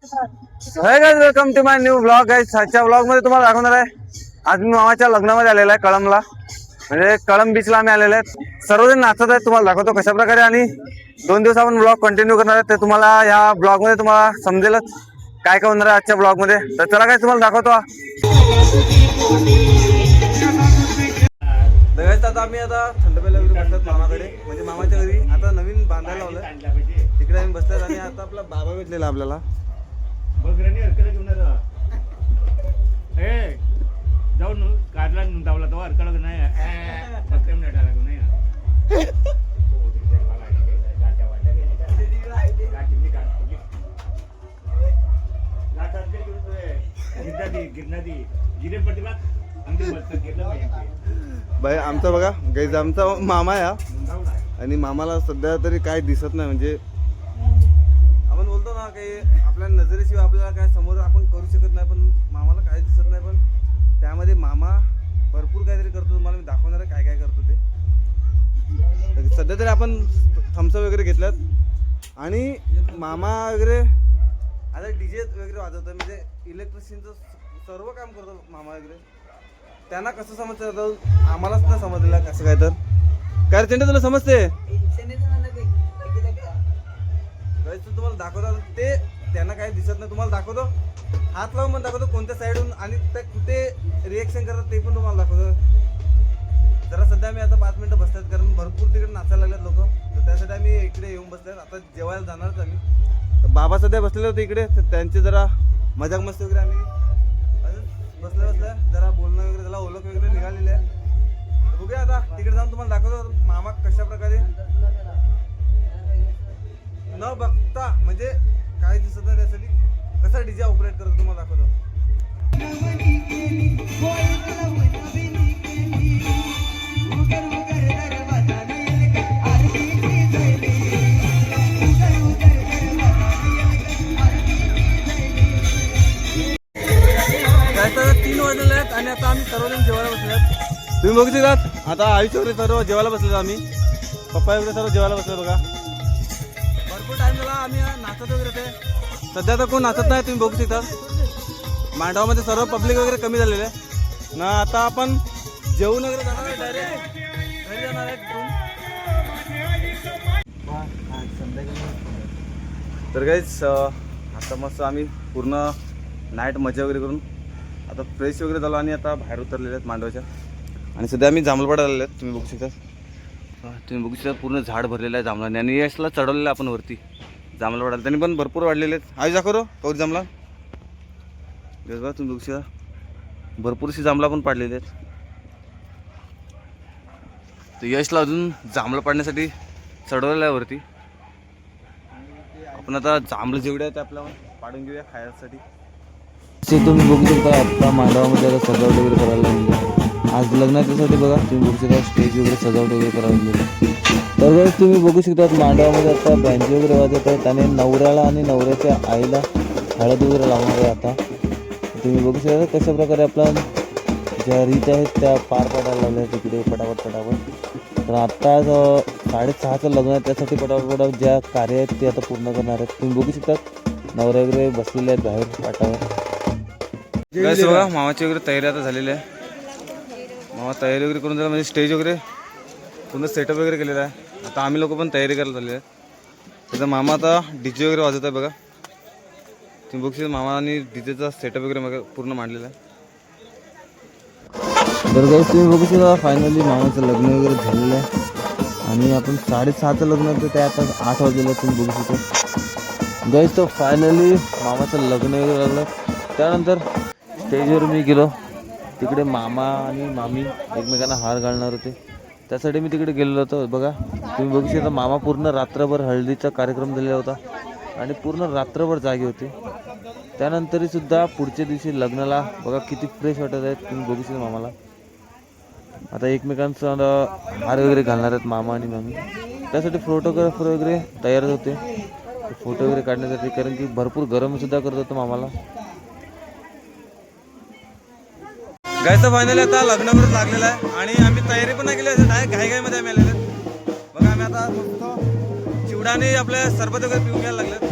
High guys, welcome to my new blog. Guys, आजच्या blog मध्ये तुम्हाला दाखवणार आहे. आज मी मामाच्या लग्नामध्ये आलेला आहे कळंबला, म्हणजे कळंब बीचला आम्ही आलेले आहेत. सर्वजण नाचत आहेत. तुम्हाला दाखवतो कशा प्रकारे, आणि 2 दिवस आपण ब्लॉग कंटिन्यू करणार आहे. ते तुम्हाला या ब्लॉग मध्ये तुम्हाला समजेलच काय काय होणार आहे आजच्या ब्लॉग मध्ये. तर चला काय तुम्हाला दाखवतो. आता आम्ही थंडपेला वगैरे बसतात मामाकडे, म्हणजे मामाच्या घरी आता नवीन बांधायला लावलं. तिकडे आम्ही बसतात आणि आता आपला बाबा भेटलेला आपल्याला. जाऊन कारला धावला तो अडकला नाही बाई आमचा बघा गाईज, आमचा मामा आहे आणि मामाला सध्या तरी काय दिसत नाही. म्हणजे आपण बोलतो ना काही आपल्या नजरेशिवाय आपल्याला काय समोर आपण करू शकत नाही, पण मामाला काय दिसत नाही. पण त्यामध्ये मामा भरपूर काहीतरी करतो. तुम्हाला मी दाखवणार आहे काय काय करतो ते. सध्या तरी आपण थम्सअप वगैरे घेतल्यात आणि मामा वगैरे आता डीजे वगैरे वाजवतात, म्हणजे इलेक्ट्रिशियनचं सर्व काम करतो मामा वगैरे. त्यांना कसं समजतं आम्हालाच नाही समजलेलं कसं काय. तर काय रे चेंडू, तुला समजते तुम्हाला दाखवतो ते. त्यांना काही दिसत नाही, तुम्हाला दाखवतो. हात लावून पण दाखवतो कोणत्या साईडून आणि ते कुठे रिएक्शन करतात ते पण तुम्हाला दाखवतो. जरा सध्या आम्ही आता 5 मिनिटं बसतात, कारण भरपूर तिकडे नाचायला लागलेत लोक. तर त्यासाठी आम्ही इकडे येऊन बसल्यात. आता जेवायला जाणारच आम्ही. तर बाबा सध्या बसलेले होते इकडे, तर त्यांचे जरा मजाक मस्ती वगैरे आम्ही बसल्या जरा बोलणं वगैरे, त्याला ओळख वगैरे निघालेली आहे. बघूया आता तिकडे जाऊन तुम्हाला दाखवतो मामा कशा प्रकारे न बघता, म्हणजे काय दिसत नाही त्यासाठी कसा डीजे ऑपरेट करतो तुम्हाला दाखवतो. काय 3 वाजलेले आहेत आणि आता आम्ही सर्वजण जेवायला बसलेत. तुम्ही बघू शकता आता आयुष्य वगैरे सर्व जेवायला बसलेलो आम्ही. पप्पा वगैरे सर्व जेवायला बसले बघा. भरपूर टाइम झाला आम्ही नाचत वगैरे ते. सध्या तर कोण नाचत नाही, तुम्ही बघू शकता. मांडवामध्ये सर्व पब्लिक वगैरे कमी झालेले आहे ना. आता आपण जेवण वगैरे जाणार आहे, डायरेक्ट घरी जाणार आहे. तर गाईज आता मस्त आम्ही पूर्ण नाईट मजा वगैरे करून आता फ्रेश वगैरे झालो आणि आता बाहेर उतरलेले आहेत मांडवाच्या. आणि सध्या आम्ही जांभळपाड्याला आलेले आहेत. तुम्ही बघू शकता. तुम्ही बघू शकता पूर्ण झाड भरलेलं आहे जांभळाने. आणि यशला चढवलेलं आहे आपण वरती जांभळपाड्याला. त्यांनी पण भरपूर वाढलेले आहेत. आयुष दाखव कौरी जांभळा बघा. तुम्ही बघू शकता भरपूरशी जांभळा पण पाडलेले आहेत. तर यशला अजून जांभळं पाडण्यासाठी चढवलेलं आहे वरती. आपण आता जांभळं जेवढे आहेत ते आपल्याला पाडून घेऊया खाण्यासाठी. तुम्ही बघू शकता आता मांडवामध्ये आता सजावट वगैरे करायला लागली. आज लग्नाच्यासाठी बघा तुम्ही बघू शकता स्टेज वगैरे सजावट वगैरे करायला लागली. तर तुम्ही बघू शकता मांडवामध्ये आता बँजो वगैरे वाजत आहेत आणि नवऱ्याला आणि नवऱ्याच्या आईला हळद वगैरे लावणार आहे. आता तुम्ही बघू शकता कशा प्रकारे आपला ज्या रीत आहेत त्या पार पाडायला लागल्या आहेत तिकडे पटापट. तर आता 6:30चं लग्न आहे, त्यासाठी पटापट ज्या कार्य आहेत ते आता पूर्ण करणार आहेत. तुम्ही बघू शकता नवरे वगैरे बसलेले आहेत बाहेर पाटावर. बघा मामाची वगैरे तयारी आता झालेली आहे. मामा तयारी वगैरे करून झालं, म्हणजे स्टेज वगैरे पूर्ण सेटअप वगैरे केलेला आहे. आता आम्ही लोक पण तयारी करायला झालेली आहे. त्याचा मामा आता डीजे वगैरे वाजवत आहे बघा. तुम्ही बघू शकता मामा आणि डीजेचा सेटअप वगैरे पूर्ण मांडलेला आहे. तर गाईस तुम्ही बघू शकता फायनली मामाचं लग्न वगैरे झालेलं आहे. आणि आपण 6:30चं लग्न होतं ते आता 8 वाजलेलं आहे. तुम्ही बघू शकता गाईस. तो फायनली मामाचं लग्न वगैरे लागलं. त्यानंतर स्टेजवर मी गेलो. तिकडे मामा आणि मामी एकमेकांना हार घालणार होते, त्यासाठी मी तिकडे गेलेलो होतो. बघा तुम्ही बघू शकता मामा पूर्ण रात्रभर हळदीचा कार्यक्रम दिलेला होता आणि पूर्ण रात्रभर जागे होते. त्यानंतरही सुद्धा पुढच्या दिवशी लग्नाला बघा किती फ्रेश वाटत आहेत. तुम्ही बघू शकता मामाला. आता एकमेकांचा हार वगैरे घालणार आहेत मामा आणि मामी. त्यासाठी फोटोग्राफर वगैरे तयार होते फोटो वगैरे काढण्यासाठी, कारण की भरपूर गरम सुद्धा करत होतं मामाला. गायचं फायनली आता लग्न वगैरे लागलेलं आहे आणि आम्ही तयारी पण नाही केली. डायरेक्ट घाईमध्ये आम्ही आलेले आहेत. बघा आम्ही आता मस्त चिवडाने आपल्या सरबत वगैरे पिऊन घ्यायला लागलेत.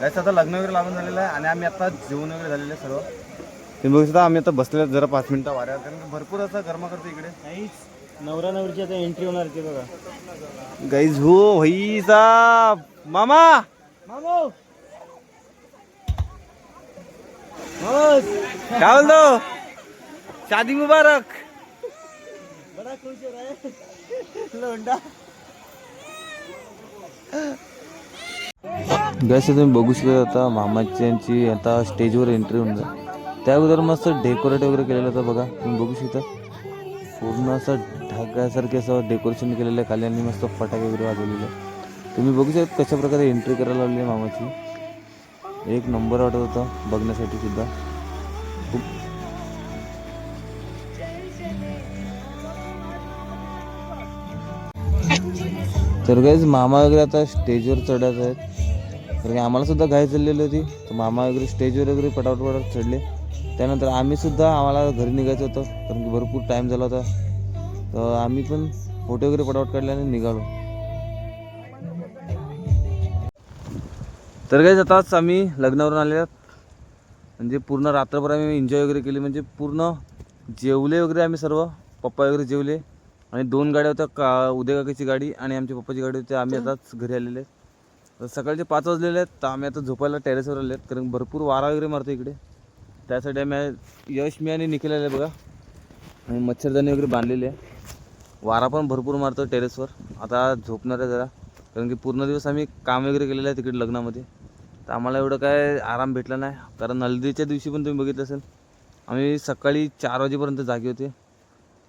गाईस आता लग्न वगैरे लागून झालेलं आहे आणि आम्ही आता जेवण वगैरे झालेलं आहे सर्व. तुम्ही बघू शकता आम्ही आता बसलेलो जरा 5 मिनिटं वाऱ्यावर, कारण की भरपूर असं गरमा करतो इकडे. नवरा नवरीची आता एंट्री होणार ते बघा. गाईज हो भाई साहब मामा मामो काय बोलतो, शादी मुबारक. बडा खुश हो रहा है लोंडा. गॅस तुम्ही बघू शकता आता मामाची यांची आता स्टेजवर एंट्री होऊन जा. त्या अगोदर मस्त डेकोरेट वगैरे केलेलं होतं बघा, तुम्ही बघू शकता. पूर्ण असं ढगासारखे असं डेकोरेशन केलेलं आहे खाली आणि मस्त फटाके वगैरे वाजवलेले. तुम्ही बघू शकता कशा प्रकारे एंट्री करायला लावली आहे मामाची. एक नंबर वाटत होता बघण्यासाठी सुद्धा. खूप तर गाईज मामा वगैरे आता स्टेजवर चढत आहेत, कारण की आम्हाला सुद्धा घाई चाललेली होती. तर मामा वगैरे स्टेजवर वगैरे पटापट चढले. त्यानंतर आम्ही सुद्धा आम्हाला घरी निघायचं होतं, कारण की भरपूर टाईम झाला होता. तर आम्ही पण फोटो वगैरे पटापट काढले आणि निघालो. तर गाईज आताच आम्ही लग्नावरून आले आहोत. म्हणजे पूर्ण रात्रभर आम्ही एन्जॉय वगैरे केली, म्हणजे पूर्ण जेवले वगैरे आम्ही सर्व. पप्पा वगैरे जेवले आणि 2 गाड्या होत्या, उद्या काकाची गाडी आणि आमच्या पप्पाची गाडी होती. आम्ही आताच घरी आलेले आहेत. तर सकाळचे 5 वाजलेले आहेत. तर आम्ही आता झोपायला टेरेसवर आले आहेत, कारण भरपूर वारा वगैरे मारतो इकडे. त्यासाठी आम्ही यश मी आणि निखिल आले बघा, आणि मच्छरदाणी वगैरे बांधलेली आहे. वारा पण भरपूर मारतो टेरेसवर. आता झोपणार आहे जरा, कारण की पूर्ण दिवस आम्ही काम वगैरे केलेलं आहे तिकडे लग्नामध्ये. तर आम्हाला एवढं काय आराम भेटला नाही, कारण हल्दीच्या दिवशी पण तुम्ही बघितलं असेल आम्ही सकाळी 4 वाजेपर्यंत जागे होते.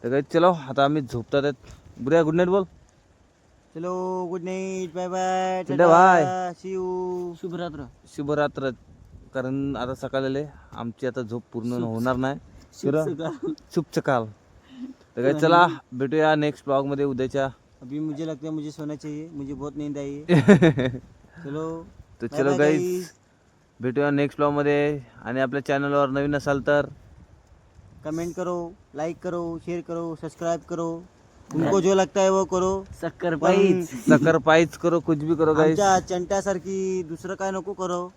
तर काय चलो आता आम्ही झोपतात आहेत. बुऱ्या गुड नाईट बोल. चलो good night, bye bye, tata, bye. See you, शुभरात्र. शुभरात्र. कारण आता सकाळ आले, आमची आता झोप पूर्ण होणार नाही. शुभ सकाळ. तर काय चला भेटूया नेक्स्ट ब्लॉगमध्ये उद्याच्या. अभी मुझे लगता है मुझे सोना चाहिए, मुझे बहुत नींद आई है. चलो तर चलो गाईज भेटूया नेक्स्ट ब्लॉगमध्ये. आणि आपल्या चॅनलवर नवीन असाल तर कमेंट करो, लाइक करो, शेयर करो, सब्सक्राइब करो. उनको जो लगता है वो करो. शक्कर सकर पाईच करो, कुछ भी करो गाईज. आमच्या चंट्यासारखी दुसरं काय नको करो.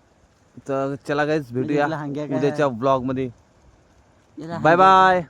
तर चला गाईज भेटूया हांग्या काय उद्याच्या ब्लॉगमध्ये. Bye bye.